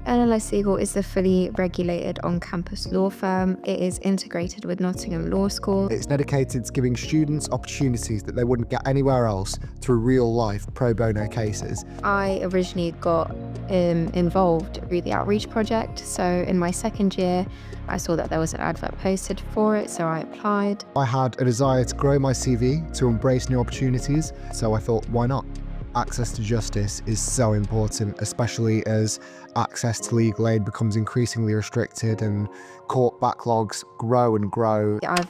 NLS Legal is a fully regulated on-campus law firm. It is integrated with Nottingham Law School. It's dedicated to giving students opportunities that they wouldn't get anywhere else through real-life pro bono cases. I originally got involved through the outreach project. So in my second year, I saw that there was an advert posted for it, so I applied. I had a desire to grow my CV, to embrace new opportunities, so I thought, why not? Access to justice is so important, especially as access to legal aid becomes increasingly restricted and court backlogs grow and grow. I've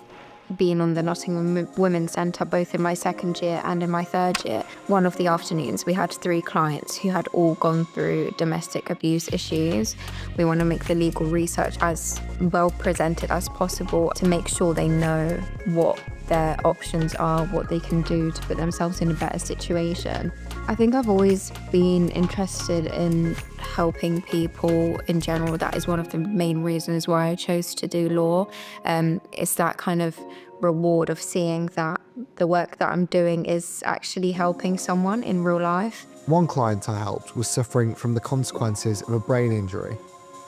been on the Nottingham Women's Centre both in my second year and in my third year. One of the afternoons we had 3 clients who had all gone through domestic abuse issues. We want to make the legal research as well presented as possible to make sure they know what their options are, what they can do to put themselves in a better situation. I think I've always been interested in helping people in general. That is one of the main reasons why I chose to do law. It's that kind of reward of seeing that the work that I'm doing is actually helping someone in real life. One client I helped was suffering from the consequences of a brain injury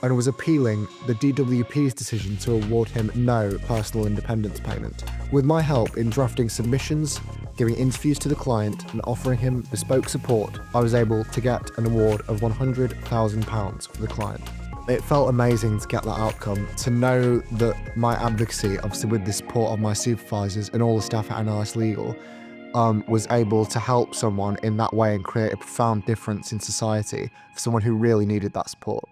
and was appealing the DWP's decision to award him no personal independence payment. With my help in drafting submissions, giving interviews to the client and offering him bespoke support, I was able to get an award of £100,000 for the client. It felt amazing to get that outcome, to know that my advocacy, obviously with the support of my supervisors and all the staff at NLS Legal, was able to help someone in that way and create a profound difference in society for someone who really needed that support.